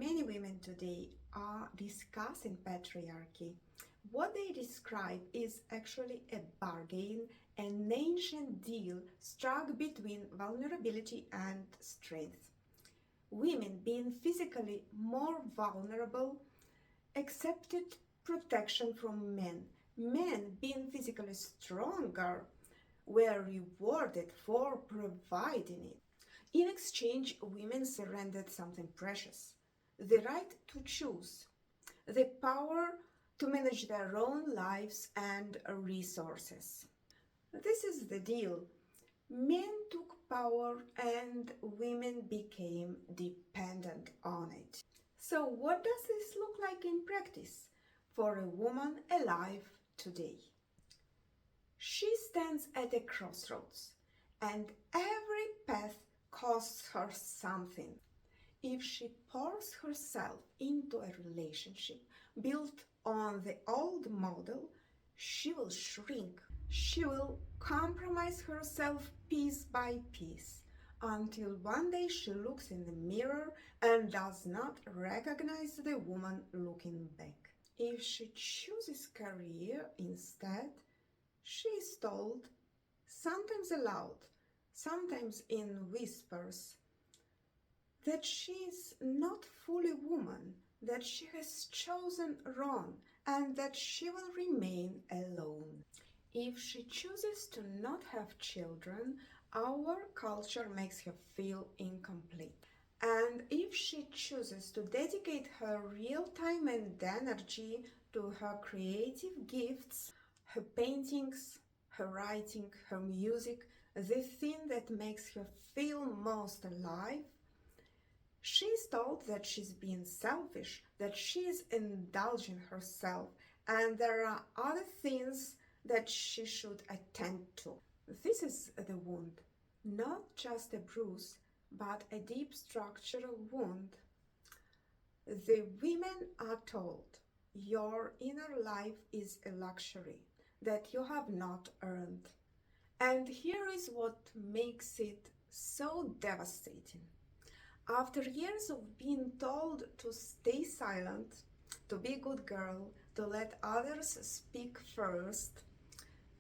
Many women today are discussing patriarchy. What they describe is actually a bargain, an ancient deal struck between vulnerability and strength. Women, being physically more vulnerable, accepted protection from men. Men, being physically stronger, were rewarded for providing it. In exchange, women surrendered something precious: the right to choose, the power to manage their own lives and resources. This is the deal. Men took power and women became dependent on it. So, what does this look like in practice for a woman alive today? She stands at a crossroads, and every path costs her something. If she pours herself into a relationship built on the old model, she will shrink. She will compromise herself piece by piece until one day she looks in the mirror and does not recognize the woman looking back. If she chooses career instead, she is told, sometimes aloud, sometimes in whispers, that she is not fully woman, that she has chosen wrong, and that she will remain alone. If she chooses to not have children, our culture makes her feel incomplete. And if she chooses to dedicate her real time and energy to her creative gifts, her paintings, her writing, her music, the thing that makes her feel most alive, she's told that she's being selfish, that she's indulging herself, and there are other things that she should attend to. This is the wound, not just a bruise, but a deep structural wound. The women are told your inner life is a luxury that you have not earned. And here is what makes it so devastating. After years of being told to stay silent, to be a good girl, to let others speak first,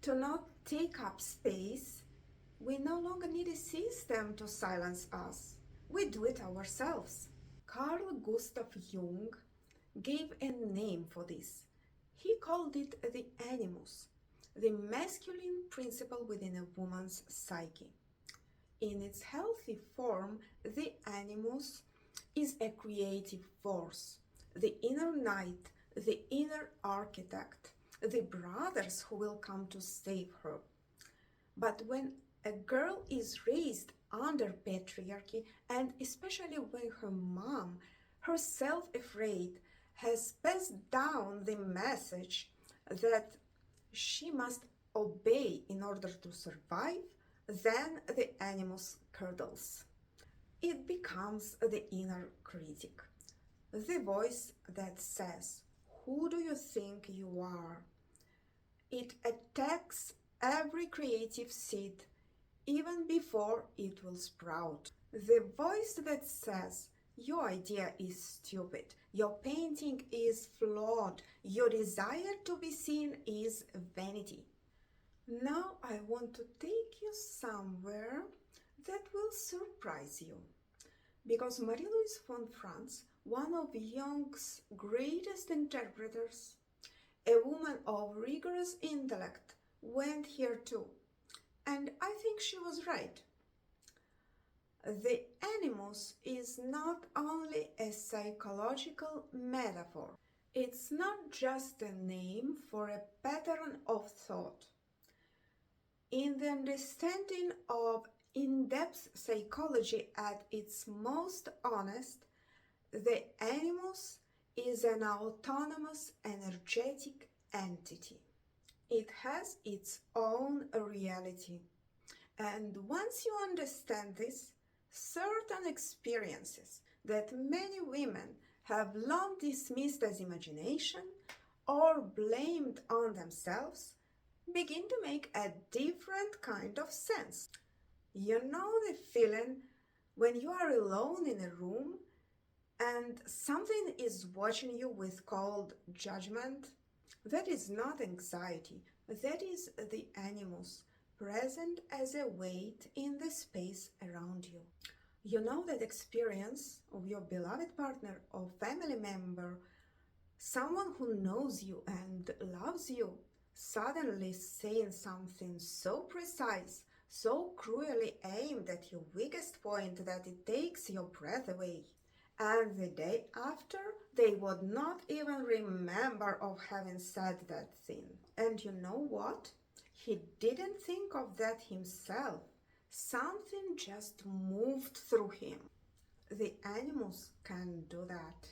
to not take up space, we no longer need a system to silence us. We do it ourselves. Carl Gustav Jung gave a name for this. He called it the animus, the masculine principle within a woman's psyche. In its healthy form, the animus is a creative force, the inner knight, the inner architect, the brothers who will come to save her. But when a girl is raised under patriarchy, and especially when her mom, herself afraid, has passed down the message that she must obey in order to survive, then the animus curdles. It becomes the inner critic, the voice that says, "Who do you think you are?" It attacks every creative seed even before it will sprout. The voice that says, "Your idea is stupid, your painting is flawed, your desire to be seen is vanity." Now I want to take you somewhere that will surprise you. Because Marie-Louise von Franz, one of Jung's greatest interpreters, a woman of rigorous intellect, went here too. And I think she was right. The animus is not only a psychological metaphor. It's not just a name for a pattern of thought. In the understanding of in-depth psychology at its most honest, the animus is an autonomous energetic entity. It has its own reality. And once you understand this, certain experiences that many women have long dismissed as imagination or blamed on themselves begin to make a different kind of sense. You know the feeling when you are alone in a room and something is watching you with cold judgment, that is not anxiety, that is the animus present as a weight in the space around you. You know that experience of your beloved partner or family member, someone who knows you and loves you, suddenly saying something so precise, so cruelly aimed at your weakest point that it takes your breath away. And the day after, they would not even remember of having said that thing. And you know what? He didn't think of that himself. Something just moved through him. The animus can do that.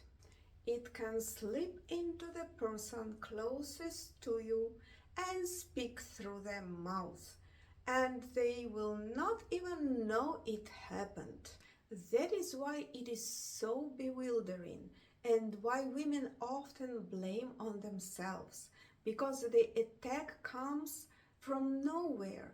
It can slip into the person closest to you and speak through their mouth, and they will not even know it happened. That is why it is so bewildering and why women often blame on themselves, because the attack comes from nowhere,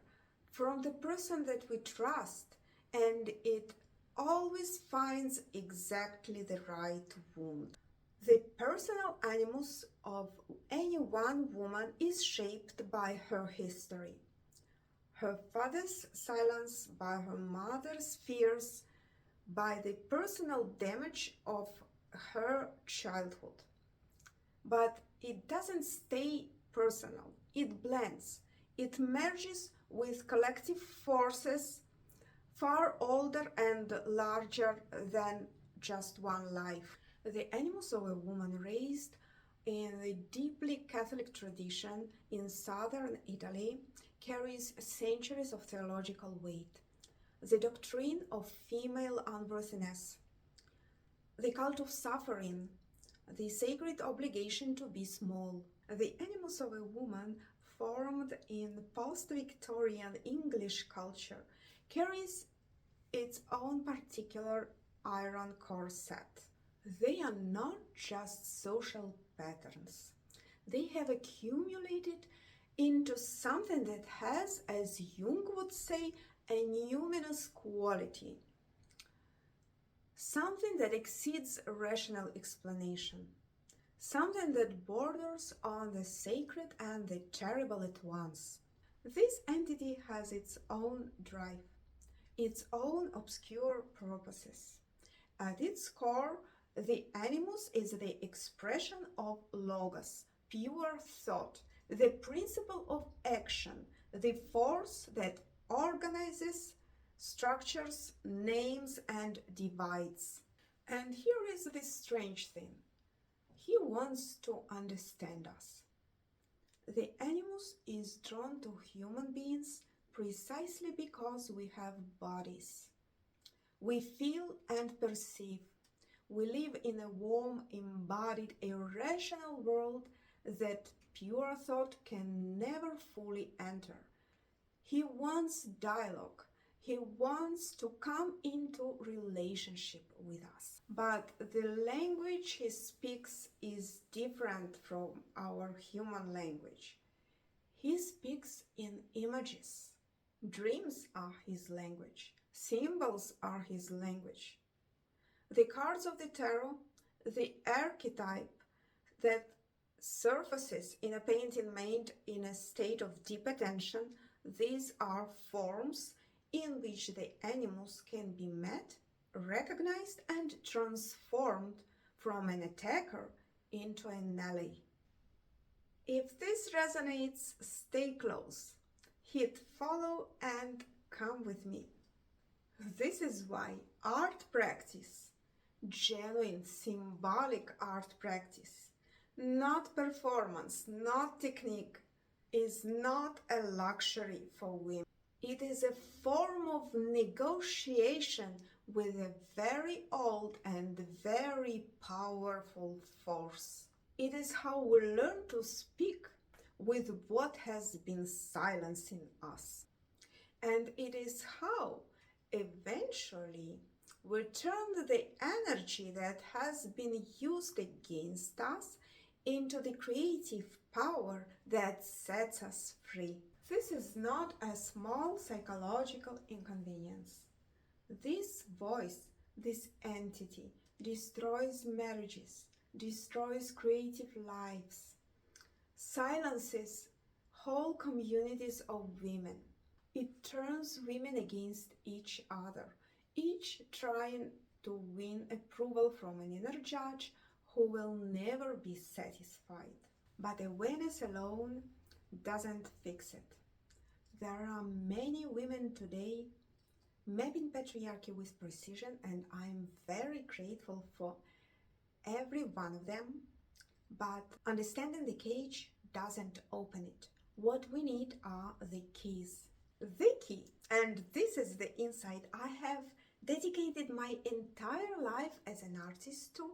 from the person that we trust, and it always finds exactly the right wound. The personal animus of any one woman is shaped by her history, her father's silence, by her mother's fears, by the personal damage of her childhood. But it doesn't stay personal, it blends, it merges with collective forces far older and larger than just one life. The animus of a woman raised in the deeply Catholic tradition in southern Italy carries centuries of theological weight. The doctrine of female unworthiness, the cult of suffering, the sacred obligation to be small. The animus of a woman formed in post-Victorian English culture carries its own particular iron corset. They are not just social patterns. They have accumulated into something that has, as Jung would say, a numinous quality, something that exceeds rational explanation, something that borders on the sacred and the terrible at once. This entity has its own drive, its own obscure purposes. At its core, the animus is the expression of logos, pure thought, the principle of action, the force that organizes, structures, names, and divides. And here is the strange thing. He wants to understand us. The animus is drawn to human beings precisely because we have bodies. We feel and perceive. We live in a warm, embodied, irrational world that pure thought can never fully enter. He wants dialogue. He wants to come into relationship with us. But the language he speaks is different from our human language. He speaks in images. Dreams are his language. Symbols are his language. The cards of the tarot, the archetype that surfaces in a painting made in a state of deep attention, these are forms in which the animus can be met, recognized, and transformed from an attacker into an ally. If this resonates, stay close, hit follow, and come with me. This is why art practice, genuine symbolic art practice, not performance, not technique, is not a luxury for women. It is a form of negotiation with a very old and very powerful force. It is how we learn to speak with what has been silencing us. And it is how eventually we turn the energy that has been used against us into the creative power that sets us free. This is not a small psychological inconvenience. This voice, this entity, destroys marriages, destroys creative lives, silences whole communities of women. It turns women against each other, each trying to win approval from an inner judge who will never be satisfied. But awareness alone doesn't fix it. There are many women today mapping patriarchy with precision, and I'm very grateful for every one of them. But understanding the cage doesn't open it. What we need are the keys. The key, and this is the insight I have dedicated my entire life as an artist to,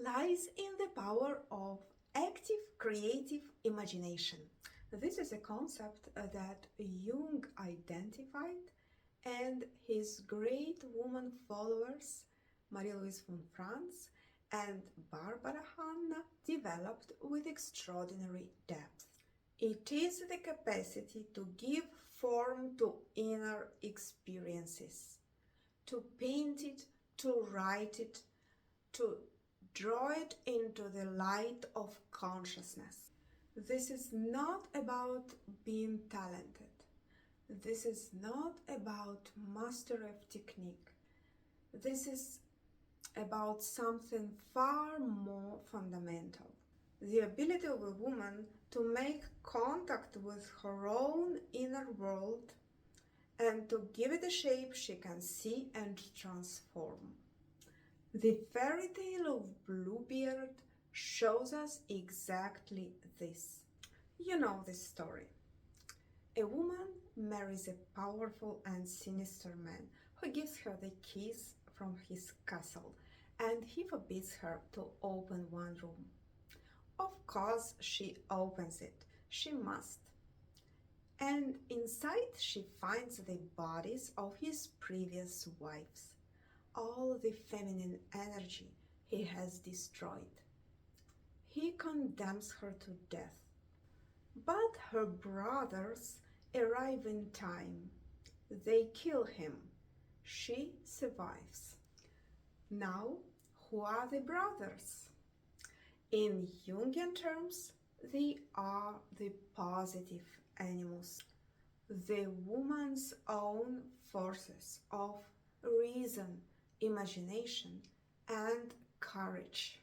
lies in the power of active creative imagination. This is a concept that Jung identified and his great woman followers, Marie-Louise from France and Barbara Hanna, developed with extraordinary depth. It is the capacity to give form to inner experiences, to paint it, to write it, to draw it into the light of consciousness. This is not about being talented. This is not about mastery of technique. This is about something far more fundamental. The ability of a woman to make contact with her own inner world and to give it a shape she can see and transform. The fairy tale of Bluebeard shows us exactly this. You know this story. A woman marries a powerful and sinister man who gives her the keys from his castle, and he forbids her to open one room. Of course, she opens it. She must. And inside she finds the bodies of his previous wives, all the feminine energy he has destroyed. He condemns her to death. But her brothers arrive in time. They kill him. She survives. Now, who are the brothers? In Jungian terms, they are the positive animus, the woman's own forces of reason, imagination, and courage.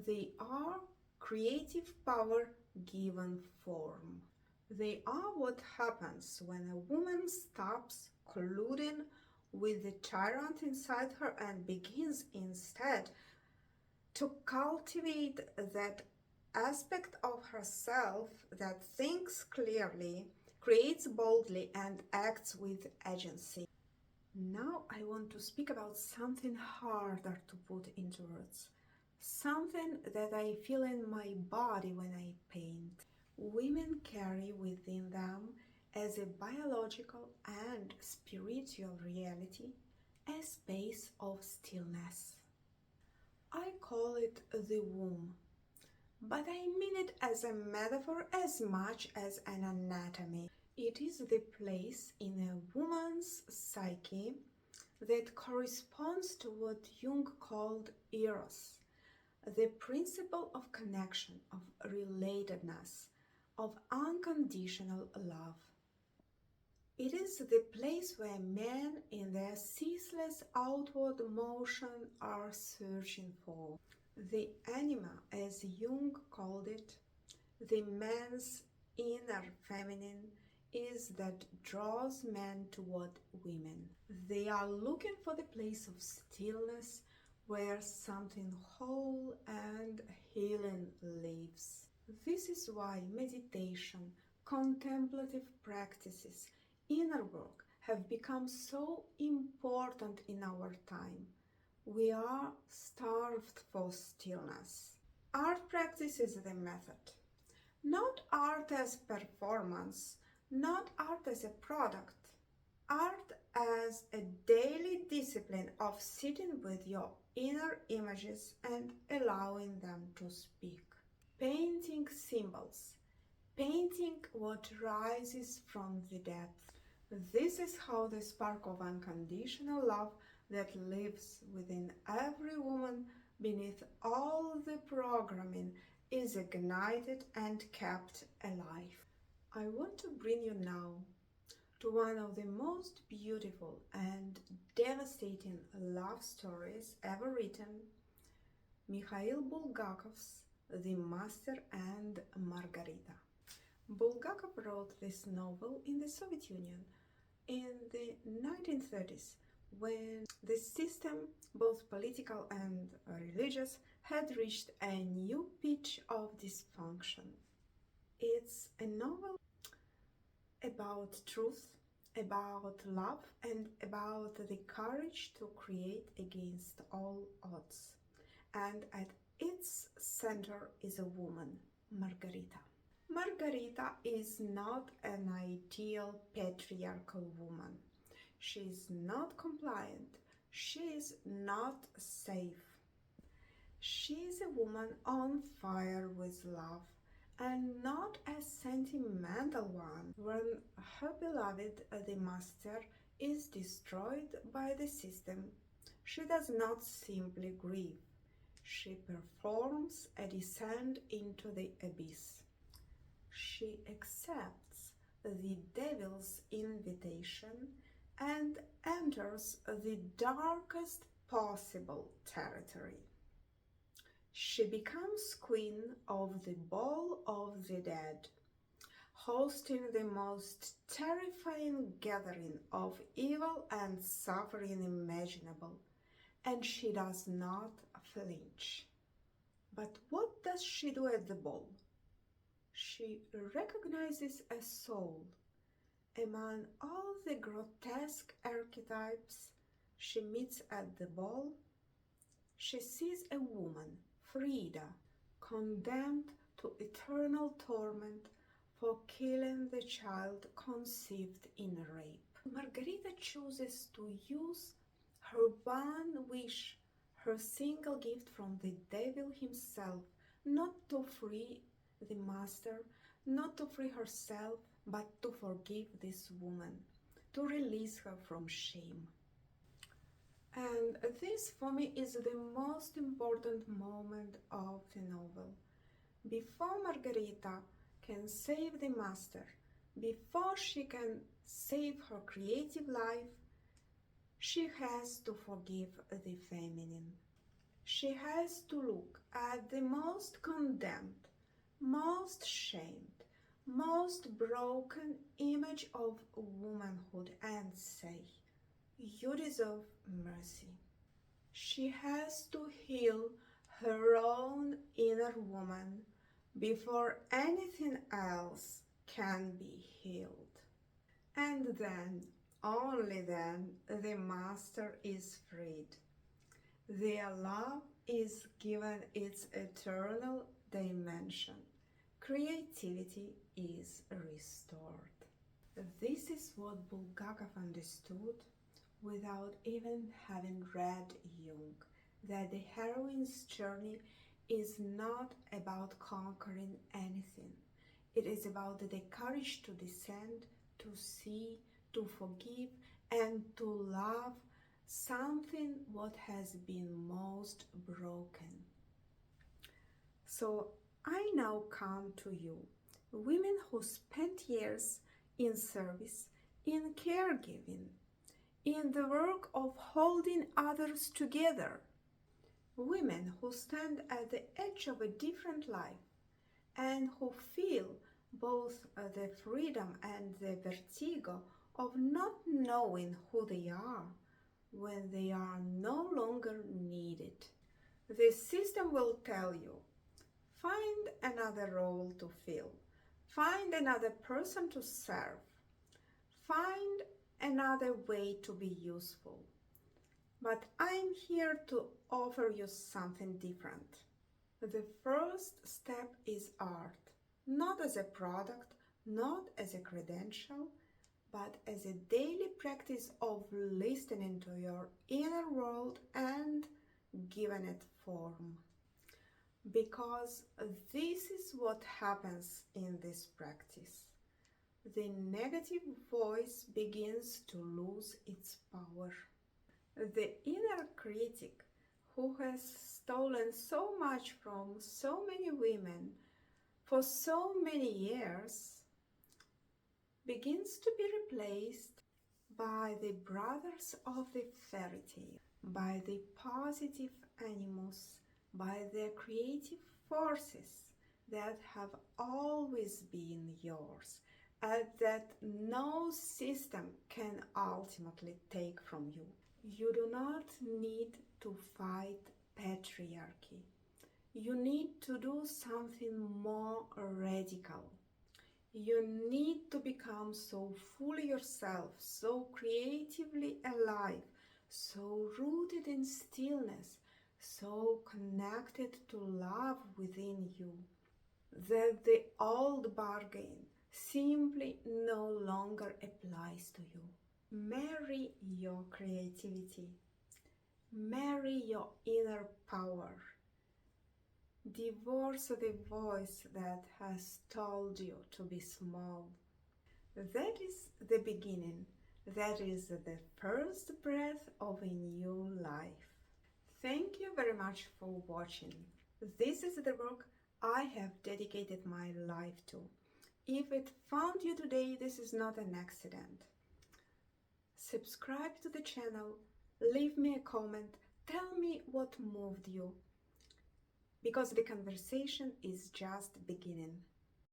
They are creative power given form. They are what happens when a woman stops colluding with the tyrant inside her and begins instead to cultivate that aspect of herself that thinks clearly, creates boldly, and acts with agency. Now I want to speak about something harder to put into words, something that I feel in my body when I paint. Women carry within them, as a biological and spiritual reality, a space of stillness. I call it the womb, but I mean it as a metaphor as much as an anatomy. It is the place in a woman's psyche that corresponds to what Jung called Eros, the principle of connection, of relatedness, of unconditional love. It is the place where men in their ceaseless outward motion are searching for. The anima, as Jung called it, the man's inner feminine, is that draws men toward women. They are looking for the place of stillness where something whole and healing lives. This is why meditation, contemplative practices, inner work have become so important in our time. We are starved for stillness. Art practice is the method. Not art as performance, not art as a product. Art as a daily discipline of sitting with your inner images and allowing them to speak. Painting symbols. Painting what rises from the depths. This is how the spark of unconditional love that lives within every woman beneath all the programming is ignited and kept alive. I want to bring you now to one of the most beautiful and devastating love stories ever written, Mikhail Bulgakov's The Master and Margarita. Bulgakov wrote this novel in the Soviet Union in the 1930s, when the system, both political and religious, had reached a new pitch of dysfunction. It's a novel about truth, about love, and about the courage to create against all odds. And at its center is a woman, Margarita. Margarita is not an ideal patriarchal woman. She is not compliant. She is not safe. She is a woman on fire with love, and not a sentimental one when her beloved, the master, is destroyed by the system. She does not simply grieve. She performs a descent into the abyss. She accepts the devil's invitation and enters the darkest possible territory. She becomes queen of the Ball of the Dead, hosting the most terrifying gathering of evil and suffering imaginable, and she does not flinch. But what does she do at the ball? She recognizes a soul. Among all the grotesque archetypes she meets at the ball, she sees a woman, Frida, condemned to eternal torment for killing the child conceived in rape. Margarita chooses to use her one wish, her single gift from the devil himself, not to free the master, not to free herself, but to forgive this woman, to release her from shame. And this, for me, is the most important moment of the novel. Before Margarita can save the master, before she can save her creative life, she has to forgive the feminine. She has to look at the most condemned, most shamed, most broken image of womanhood and say, "You deserve mercy." She has to heal her own inner woman before anything else can be healed. And then, only then, the master is freed. Their love is given its eternal dimension. Creativity is restored. This is what Bulgakov understood without even having read Jung, that the heroine's journey is not about conquering anything. It is about the courage to descend, to see, to forgive, and to love something what has been most broken. So I now come to you, women who spent years in service, in caregiving, in the work of holding others together, women who stand at the edge of a different life and who feel both the freedom and the vertigo of not knowing who they are when they are no longer needed. The system will tell you, find another role to fill, find another person to serve, find another way to be useful. But I'm here to offer you something different. The first step is art, not as a product, not as a credential, but as a daily practice of listening to your inner world and giving it form. Because this is what happens in this practice. The negative voice begins to lose its power. The inner critic who has stolen so much from so many women for so many years begins to be replaced by the brothers of the fairy tale, by the positive animus, by the creative forces that have always been yours and that no system can ultimately take from you. You do not need to fight patriarchy. You need to do something more radical. You need to become so fully yourself, so creatively alive, so rooted in stillness, so connected to love within you, that the old bargain simply no longer applies to you. Marry your creativity. Marry your inner power. Divorce the voice that has told you to be small. That is the beginning. That is the first breath of a new life. Thank you very much for watching. This is the work I have dedicated my life to. If it found you today, this is not an accident. Subscribe to the channel, leave me a comment, tell me what moved you, because the conversation is just beginning.